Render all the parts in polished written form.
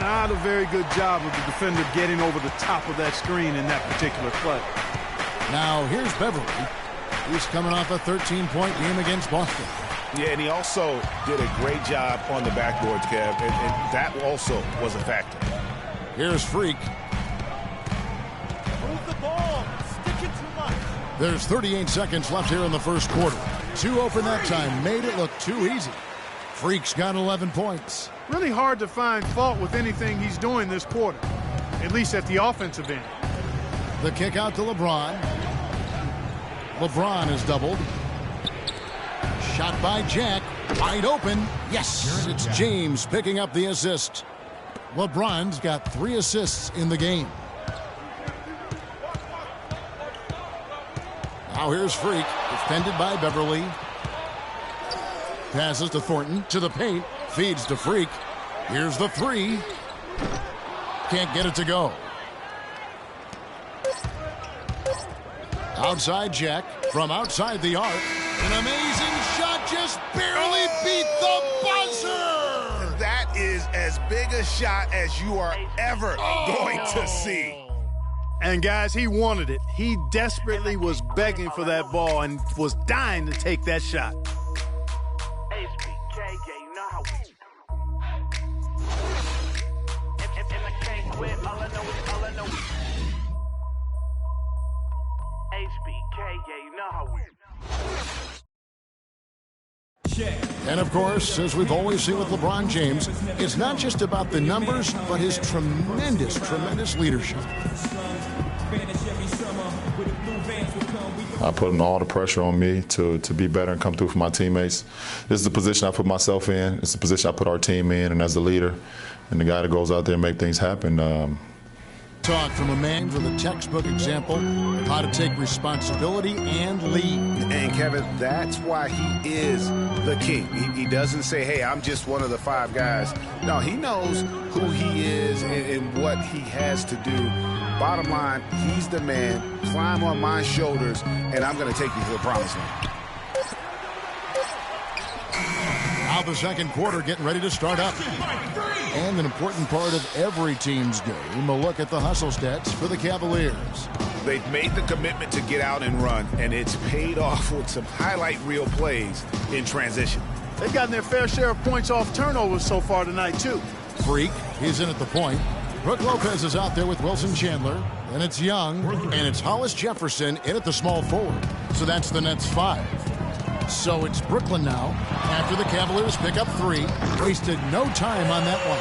Not a very good job of the defender getting over the top of that screen in that particular play. Now here's Beverly. He's coming off a 13-point game against Boston. Yeah, and he also did a great job on the backboards, Kev, and that also was a factor. Here's Freak. Move the ball. Stick it too much. There's 38 seconds left here in the first quarter. 2 open that time. Made it look too easy. Freak's got 11 points. Really hard to find fault with anything he's doing this quarter, at least at the offensive end. The kick out to LeBron. LeBron is doubled. Shot by Jack. Wide open. Yes, it's James picking up the assist. LeBron's got 3 assists in the game. Now here's Freak, defended by Beverly. Passes to Thornton, to the paint, feeds to Freak. Here's the 3. Can't get it to go. Outside Jack, from outside the arc. An amazing shot, just barely beat the buzzer! That is as big a shot as you are ever going to see. And guys, he wanted it. He desperately was begging for that ball and was dying to take that shot. And of course, as we've always seen with LeBron James, it's not just about the numbers, but his tremendous leadership. I put all the pressure on me to be better and come through for my teammates. This is the position I put myself in. It's the position I put our team in, and as the leader and the guy that goes out there and make things happen. Talk from a man with a textbook example of how to take responsibility and lead. And Kevin, that's why he is the king. He doesn't say, hey, I'm just one of the 5 guys. No, he knows who he is and what he has to do. Bottom line, he's the man. Climb on my shoulders, and I'm going to take you to the promised land. Now the second quarter getting ready to start up. And an important part of every team's game, a look at the hustle stats for the Cavaliers. They've made the commitment to get out and run, and it's paid off with some highlight reel plays in transition. They've gotten their fair share of points off turnovers so far tonight, too. Freak, he's in at the point. Brooke Lopez is out there with Wilson Chandler. And it's Young, and it's Hollis Jefferson in at the small forward. So that's the Nets 5. So it's Brooklyn now, after the Cavaliers pick up 3. Wasted no time on that one.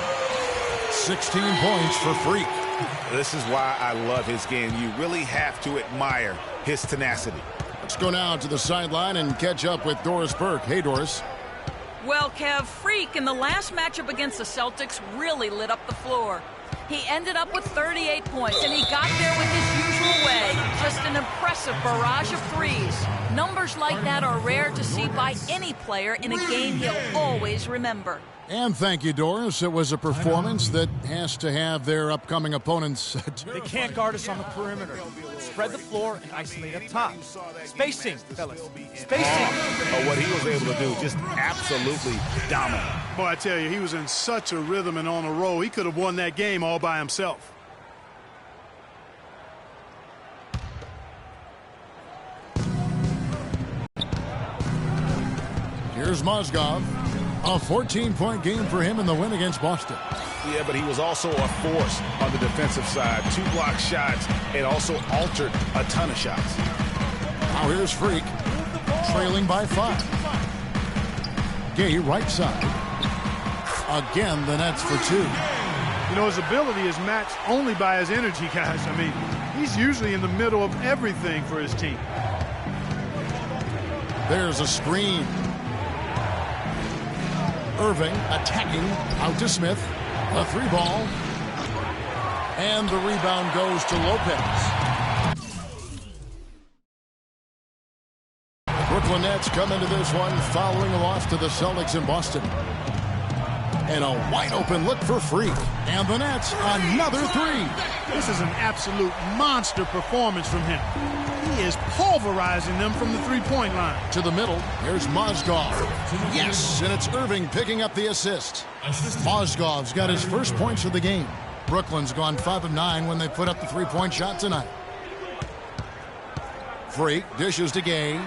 16 points for Freak. This is why I love his game. You really have to admire his tenacity. Let's go now to the sideline and catch up with Doris Burke. Hey, Doris. Well, Kev, Freak in the last matchup against the Celtics really lit up the floor. He ended up with 38 points, and he got there with his usual way. Just an impressive barrage of threes. Numbers like that are rare to see by any player in a game he'll always remember. And thank you, Doris. It was a performance that has to have their upcoming opponents. They can't guard us on the perimeter. Spread the floor and isolate up top. Spacing, fellas. Spacing. What he was able to do, just absolutely dominant. Boy, I tell you, he was in such a rhythm and on a roll. He could have won that game all by himself. Here's Mozgov. A 14-point game for him in the win against Boston. Yeah, but he was also a force on the defensive side. 2 block shots and also altered a ton of shots. Now here's Freak, trailing by 5. Gay right side. Again, the Nets for 2. You know, his ability is matched only by his energy, guys. I mean, he's usually in the middle of everything for his team. There's a screen. Irving attacking, out to Smith. A 3 ball. And the rebound goes to Lopez. The Brooklyn Nets come into this one following a loss to the Celtics in Boston. And a wide open look for Freak. And the Nets, another 3. This is an absolute monster performance from him. is pulverizing them from the three-point line. To the middle, here's Mozgov. Yes, and it's Irving picking up the assist. Mozgov's got his first points of the game. Brooklyn's gone 5 of 9 when they put up the three-point shot tonight. Freak dishes to Gay.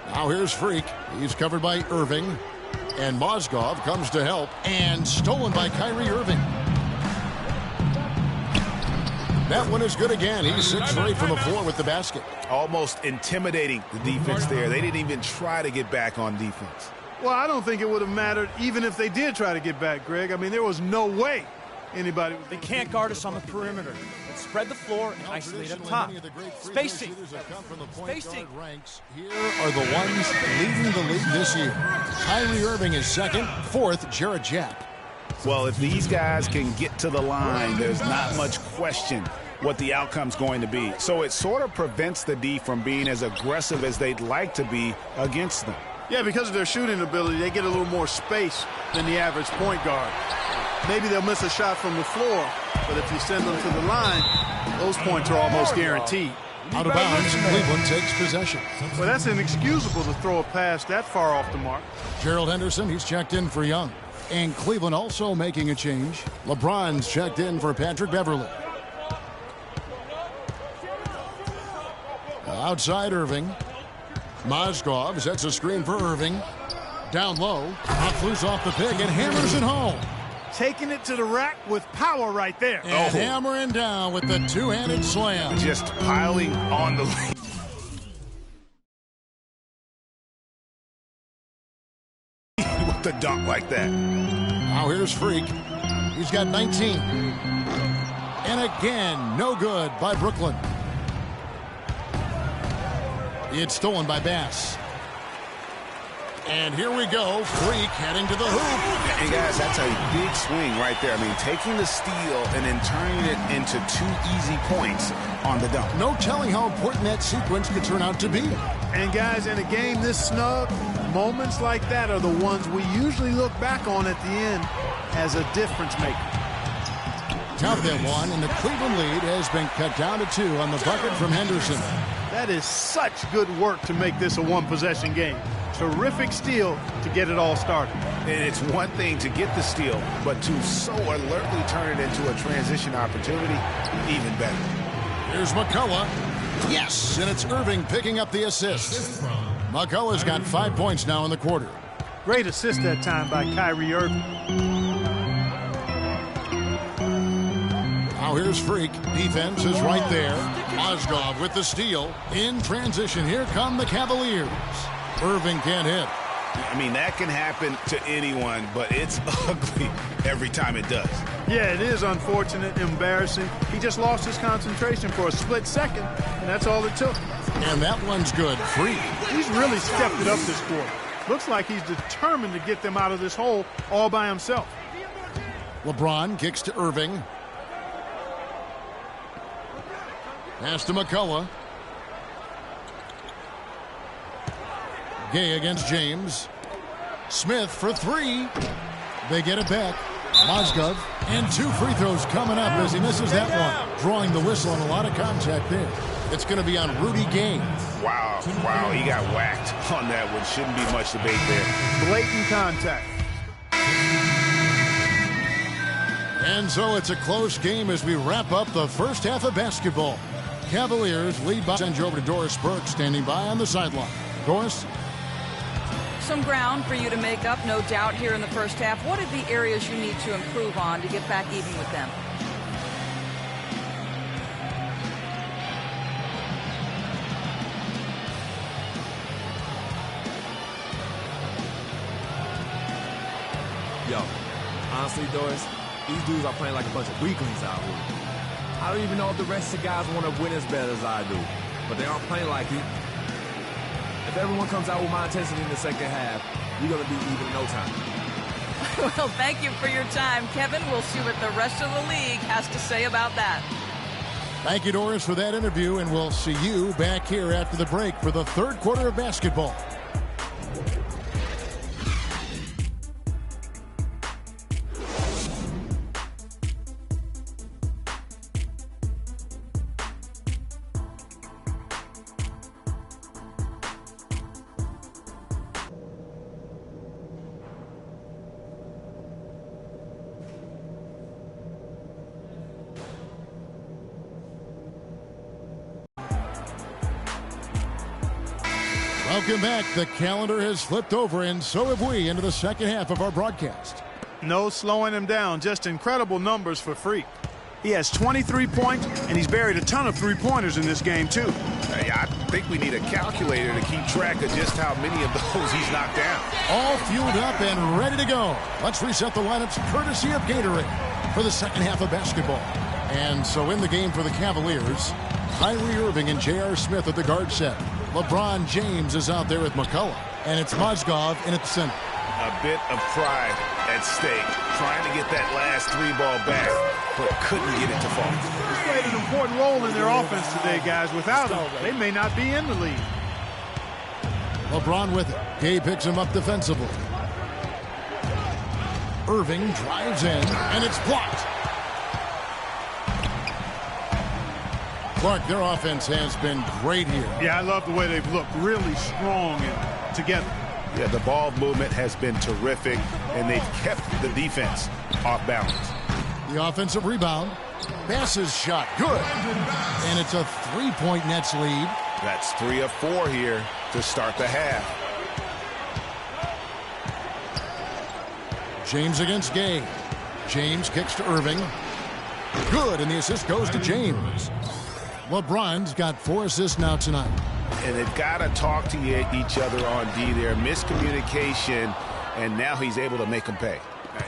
Now here's Freak. He's covered by Irving. And Mozgov comes to help. And stolen by Kyrie Irving. That one is good again. He's 6 for 8 from the floor with the basket. Almost intimidating the defense there. They didn't even try to get back on defense. Well, I don't think it would have mattered even if they did try to get back, Greg. I mean, there was no way anybody would. They can't guard us on the perimeter. Let's spread the floor and isolate up top. Spacing. Spacing. Here are the ones leading the league this year. Kyrie Irving is second. Fourth, Jarrett Jack. Well, if these guys can get to the line, there's not much question what the outcome's going to be. So it sort of prevents the D from being as aggressive as they'd like to be against them. Yeah, because of their shooting ability, they get a little more space than the average point guard. Maybe they'll miss a shot from the floor, but if you send them to the line, those points are almost guaranteed. Out of bounds, Cleveland takes possession. Well, that's inexcusable to throw a pass that far off the mark. Gerald Henderson, he's checked in for Young. And Cleveland also making a change. LeBron's checked in for Patrick Beverley. Outside Irving. Mozgov sets a screen for Irving. Down low. Off loose off the pick and hammers it home. Taking it to the rack with power right there. And hammering down with the two-handed slam. Just piling on the lead. With the dunk like that. Now here's Freak. He's got 19. And again, no good by Brooklyn. It's stolen by Bass. And here we go. Freak heading to the hoop. And guys, that's a big swing right there. I mean, taking the steal and then turning it into 2 easy points on the dunk. No telling how important that sequence could turn out to be. And guys, in a game this snug, moments like that are the ones we usually look back on at the end as a difference maker. Count that one, and the Cleveland lead has been cut down to 2 on the bucket from Henderson. That is such good work to make this a one-possession game. Terrific steal to get it all started. And it's one thing to get the steal, but to so alertly turn it into a transition opportunity, even better. Here's McCullough. Yes, and it's Irving picking up the assist. McCullough's got 5 points now in the quarter. Great assist that time by Kyrie Irving. Now here's Freak. Defense is right there. Mozgov with the steal. In transition, here come the Cavaliers. Irving can't hit. I mean, that can happen to anyone, but it's ugly every time it does. Yeah, it is unfortunate, embarrassing. He just lost his concentration for a split second, and that's all it took. And that one's good. Freak. He's really stepped it up this quarter. Looks like he's determined to get them out of this hole all by himself. LeBron kicks to Irving. Pass to McCullough. Gay against James. Smith for 3. They get it back. Mozgov. And 2 free throws coming up as he misses that one. Drawing the whistle and a lot of contact there. It's going to be on Rudy Gay. Wow, he got whacked on that one. Shouldn't be much debate there. Blatant contact. And so it's a close game as we wrap up the first half of basketball. Cavaliers lead by. Send you over to Doris Burke standing by on the sideline. Doris? Some ground for you to make up, no doubt, here in the first half. What are the areas you need to improve on to get back even with them? Yo, honestly, Doris, these dudes are playing like a bunch of weaklings out here. I don't even know if the rest of the guys want to win as bad as I do, but they aren't playing like it. If everyone comes out with my intensity in the second half, we're going to be even in no time. Well, thank you for your time, Kevin. We'll see what the rest of the league has to say about that. Thank you, Doris, for that interview, and we'll see you back here after the break for the third quarter of basketball. Welcome back. The calendar has flipped over, and so have we, into the second half of our broadcast. No slowing him down. Just incredible numbers for Freak. He has 23 points, and he's buried a ton of three-pointers in this game, too. Hey, I think we need a calculator to keep track of just how many of those he's knocked down. All fueled up and ready to go. Let's reset the lineups courtesy of Gatorade for the second half of basketball. And so in the game for the Cavaliers, Kyrie Irving and J.R. Smith at the guard set. LeBron James is out there with McCullough, and it's Mozgov in at the center. A bit of pride at stake, trying to get that last three ball back, but couldn't get it to fall. He's played an important role in their offense today, guys. Without him, they may not be in the lead. LeBron with it. Gay picks him up defensively. Irving drives in, and it's blocked. Clark, their offense has been great here. Yeah, I love the way they've looked. Really strong and together. Yeah, the ball movement has been terrific, and they've kept the defense off balance. The offensive rebound. Passes shot. Good. And it's a three-point Nets lead. That's 3 of 4 here to start the half. James against Gay. James kicks to Irving. Good, and the assist goes to James. LeBron's got 4 assists now tonight. And they've got to talk to each other on D there. Miscommunication, and now he's able to make them pay.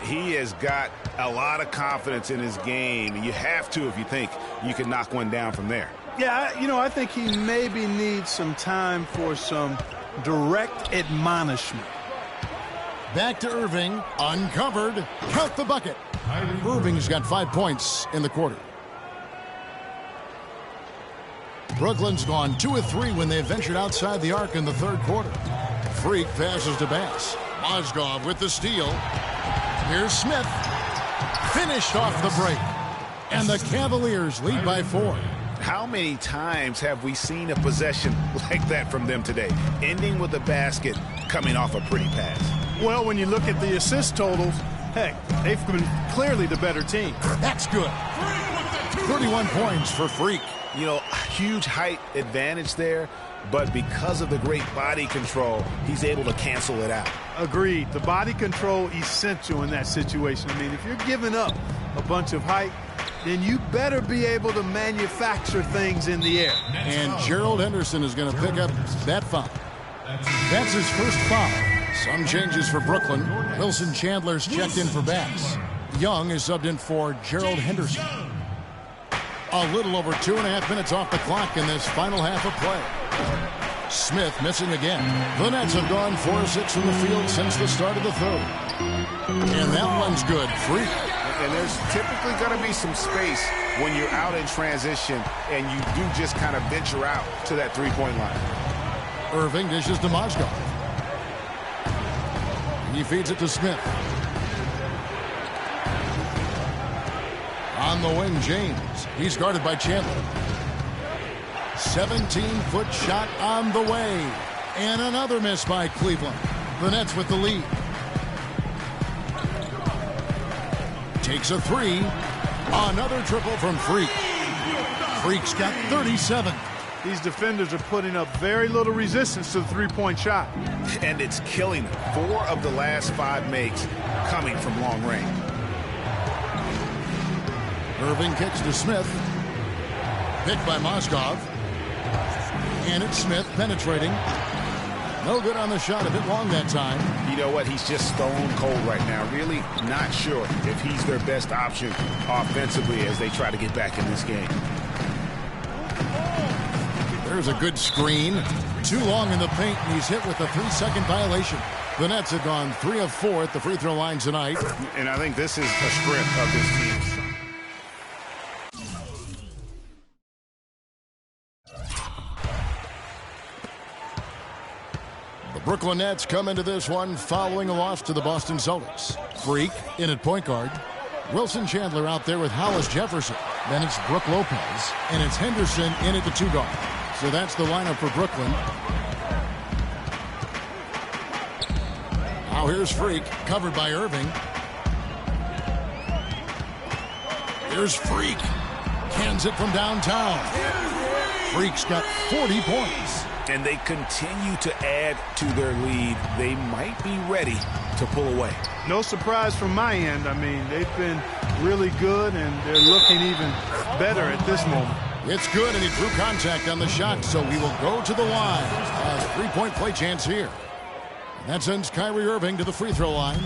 He has got a lot of confidence in his game. You have to if you think you can knock one down from there. Yeah, I think he maybe needs some time for some direct admonishment. Back to Irving. Uncovered. Count the bucket. Irving's got 5 points in the quarter. Brooklyn's gone 2 of 3 when they ventured outside the arc in the third quarter. Freak passes to Bass. Mozgov with the steal. Here's Smith. Finished off the break. And the Cavaliers lead by 4. How many times have we seen a possession like that from them today? Ending with a basket, coming off a pretty pass. Well, when you look at the assist totals, heck, they've been clearly the better team. That's good. 31 points for Freak. Huge height advantage there, but because of the great body control, he's able to cancel it out. Agreed. The body control essential in that situation. I mean, if you're giving up a bunch of height, then you better be able to manufacture things in the air. And Gerald Henderson is going to pick up that foul. That's his first foul. Some changes for Brooklyn. Wilson Chandler's checked in for Bass. Young is subbed in for Gerald Henderson. A little over 2.5 minutes off the clock in this final half of play. Smith missing again. The Nets have gone 4 of 6 from the field since the start of the third. And that one's good. Free. And there's typically going to be some space when you're out in transition and you do just kind of venture out to that three-point line. Irving dishes to Mozgov. He feeds it to Smith. On the wing, James. He's guarded by Chandler. 17-foot shot on the way. And another miss by Cleveland. The Nets with the lead. Takes a 3. Another triple from Freak. Freak's got 37. These defenders are putting up very little resistance to the three-point shot. And it's killing them. 4 of the last 5 makes coming from long range. Irving kicks to Smith. Picked by Mozgov. And it's Smith penetrating. No good on the shot. A bit long that time. You know what? He's just stone cold right now. Really not sure if he's their best option offensively as they try to get back in this game. There's a good screen. Too long in the paint, and he's hit with a 3-second violation. The Nets have gone 3 of 4 at the free throw line tonight. And I think this is a strength of this team. Brooklyn Nets come into this one following a loss to the Boston Celtics. Freak in at point guard. Wilson Chandler out there with Hollis Jefferson. Then it's Brook Lopez. And it's Henderson in at the 2 guard. So that's the lineup for Brooklyn. Now here's Freak, covered by Irving. Here's Freak. Cans it from downtown. Freak's got 40 points. And they continue to add to their lead. They might be ready to pull away. No surprise from my end. I mean, they've been really good, and they're looking even better at this moment. It's good, and he drew contact on the shot, so he will go to the line. A three-point play chance here. And that sends Kyrie Irving to the free throw line.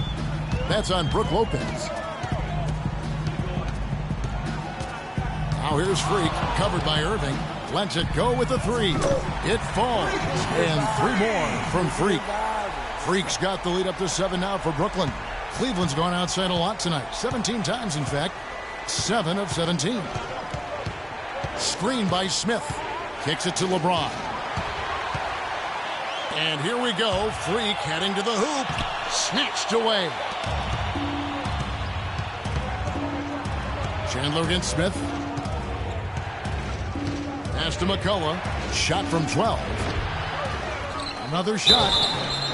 That's on Brook Lopez. Now here's Freak, covered by Irving. Lets it go with the three. It falls. And three more from Freak. Freak's got the lead up to 7 now for Brooklyn. Cleveland's gone outside a lot tonight. 17 times, in fact. 7 of 17. Screen by Smith. Kicks it to LeBron. And here we go. Freak heading to the hoop. Snatched away. Chandler against Smith. Pass to McCullough. Shot from 12. Another shot.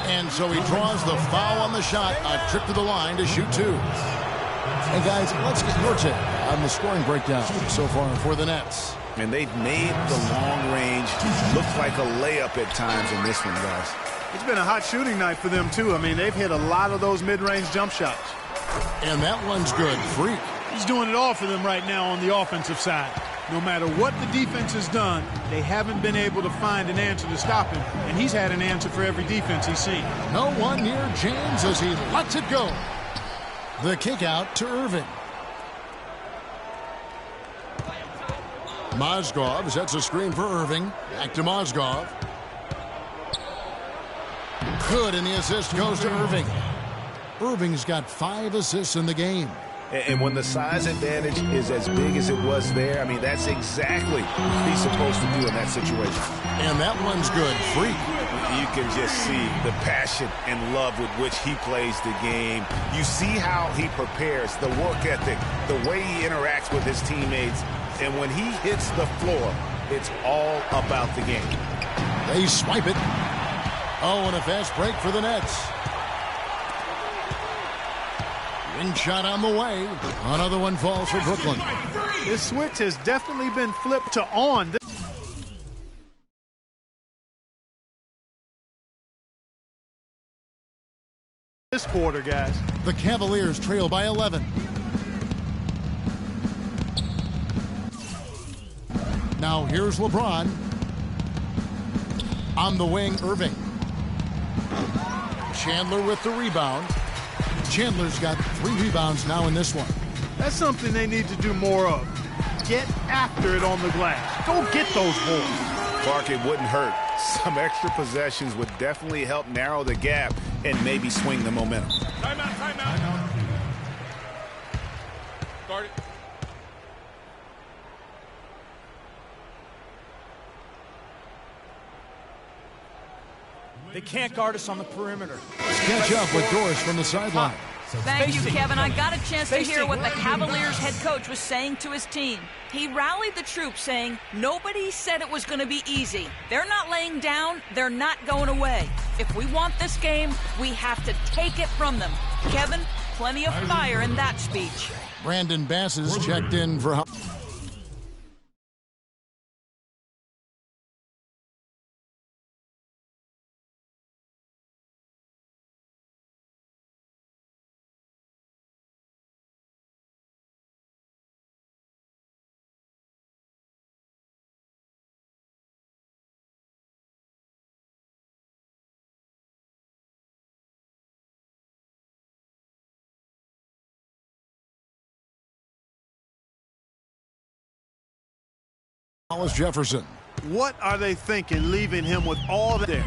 And so he draws the foul on the shot. A trip to the line to shoot 2. And guys, let's get your take on the scoring breakdown so far for the Nets. And they've made the long range look like a layup at times in this one, guys. It's been a hot shooting night for them, too. I mean, they've hit a lot of those mid-range jump shots. And that one's good. Freak. He's doing it all for them right now on the offensive side. No matter what the defense has done, they haven't been able to find an answer to stop him. And he's had an answer for every defense he's seen. No one near James as he lets it go. The kick out to Irving. Mozgov sets a screen for Irving. Back to Mozgov. Good, and the assist goes to Irving. Irving's got 5 assists in the game. And when the size advantage is as big as it was there, I mean, that's exactly what he's supposed to do in that situation. And that one's good. Freak. You can just see the passion and love with which he plays the game. You see how he prepares, the work ethic, the way he interacts with his teammates. And when he hits the floor, it's all about the game. They swipe it. Oh, and a fast break for the Nets. Wing shot on the way. Another one falls for Brooklyn. This switch has definitely been flipped to on. This quarter, guys. The Cavaliers trail by 11. Now here's LeBron. On the wing, Irving. Chandler with the rebound. Chandler's got 3 rebounds now in this one. That's something they need to do more of. Get after it on the glass. Go get those balls. Clark, it wouldn't hurt. Some extra possessions would definitely help narrow the gap and maybe swing the momentum. Timeout. Guard it. They can't guard us on the perimeter. Let's catch up with Doris from the sideline. Thank you, Kevin. I got a chance to hear what the Cavaliers head coach was saying to his team. He rallied the troops saying, nobody said it was going to be easy. They're not laying down. They're not going away. If we want this game, we have to take it from them. Kevin, plenty of fire in that speech. Brandon Bass is checked in for... Jefferson. What are they thinking leaving him with all there?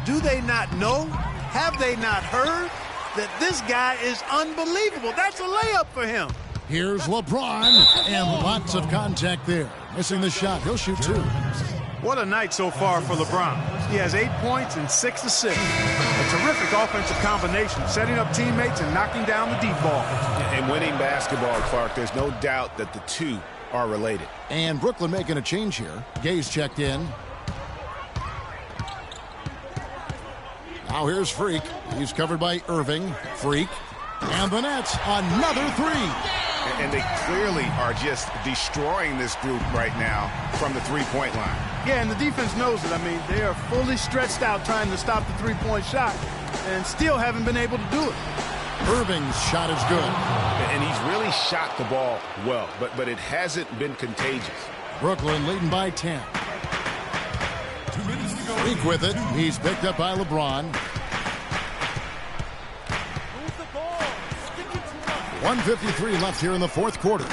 Do they not know? Have they not heard that this guy is unbelievable? That's a layup for him. Here's LeBron, and lots of contact there. Missing the shot. He'll shoot 2. What a night so far for LeBron. He has 8 points and 6 assists. A terrific offensive combination, setting up teammates and knocking down the deep ball. And winning basketball, Clark, there's no doubt that the two are related. And Brooklyn making a change here. Gay's checked in. Now here's Freak. He's covered by Irving. Freak. And the Nets, another 3. And they clearly are just destroying this group right now from the three-point line. Yeah, and the defense knows it. I mean, they are fully stretched out trying to stop the three-point shot and still haven't been able to do it. Irving's shot is good. And he's really shot the ball well, but it hasn't been contagious. Brooklyn leading by 10. 2 minutes to go. Freak with it. He's picked up by LeBron. 1:53 left here in the fourth quarter.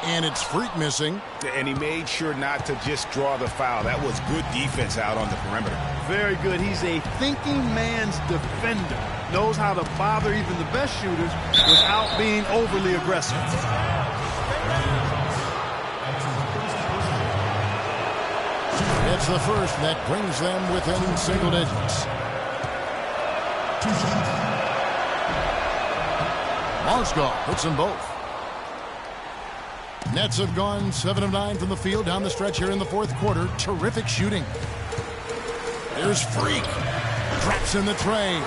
And it's Freak missing. And he made sure not to just draw the foul. That was good defense out on the perimeter. Very good. He's a thinking man's defender. Knows how to bother even the best shooters without being overly aggressive. It's the first that brings them within single digits. Mozgov puts them both. Nets have gone 7 of 9 from the field down the stretch here in the fourth quarter. Terrific shooting. There's Freak. Drops in the tray.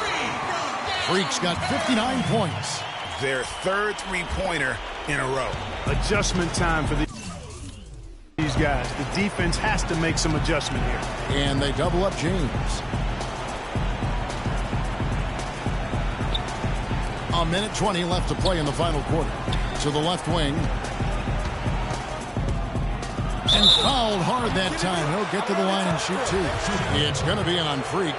Freak's got 59 points. Their third three-pointer in a row. Adjustment time for these guys. The defense has to make some adjustment here. And they double up James. A minute 20 left to play in the final quarter. To the left wing. And fouled hard that time. He'll get to the line and shoot two. It's going to be on Freak.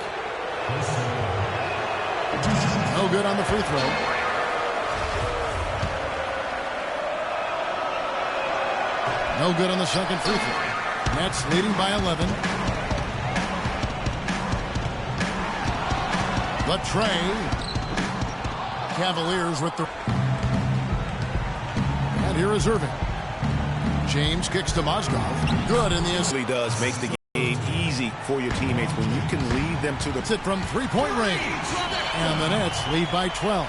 No good on the free throw. No good on the second free throw. Nets leading by 11. The tray. Cavaliers with the... And here is Irving. James kicks to Mozgov. Good in the... He does make the game easy for your teammates when you can lead them to the... It from three-point range. And the Nets lead by 12.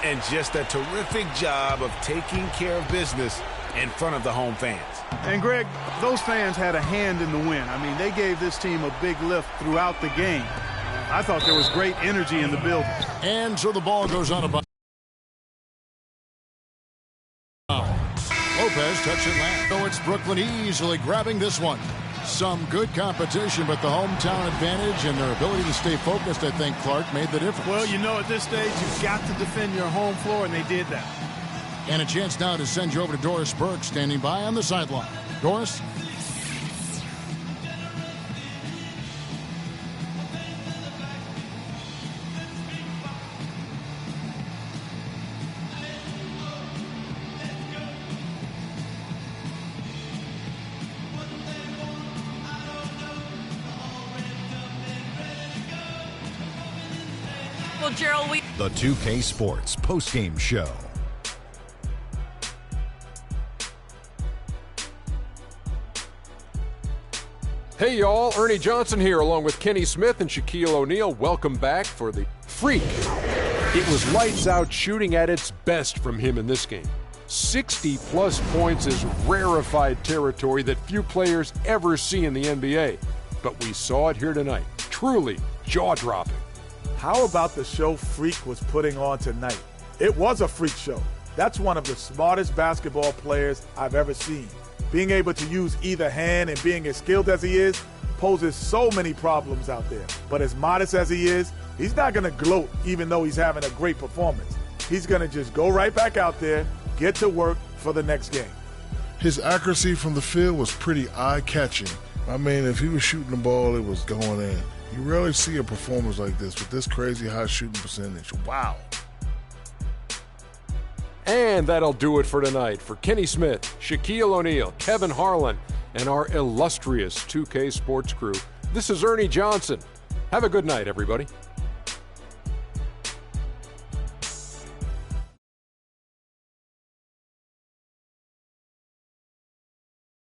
And just a terrific job of taking care of business in front of the home fans. And, Greg, those fans had a hand in the win. I mean, they gave this team a big lift throughout the game. I thought there was great energy in the building. And so the ball goes on about... Lopez touched it last. So it's Brooklyn easily grabbing this one. Some good competition, but the hometown advantage and their ability to stay focused, I think, Clark, made the difference. Well, you know, at this stage, you've got to defend your home floor, and they did that. And a chance now to send you over to Doris Burke, standing by on the sideline. Doris? Well, Gerald, The 2K Sports postgame show. Hey, y'all. Ernie Johnson here, along with Kenny Smith and Shaquille O'Neal. Welcome back for the Freak. It was lights-out shooting at its best from him in this game. 60-plus points is rarefied territory that few players ever see in the NBA. But we saw it here tonight. Truly jaw-dropping. How about the show Freak was putting on tonight? It was a freak show. That's one of the smartest basketball players I've ever seen. Being able to use either hand and being as skilled as he is poses so many problems out there. But as modest as he is, he's not going to gloat even though he's having a great performance. He's going to just go right back out there, get to work for the next game. His accuracy from the field was pretty eye-catching. I mean, if he was shooting the ball, it was going in. You rarely see a performance like this with this crazy high shooting percentage. Wow. And that'll do it for tonight. For Kenny Smith, Shaquille O'Neal, Kevin Harlan, and our illustrious 2K Sports crew, this is Ernie Johnson. Have a good night, everybody.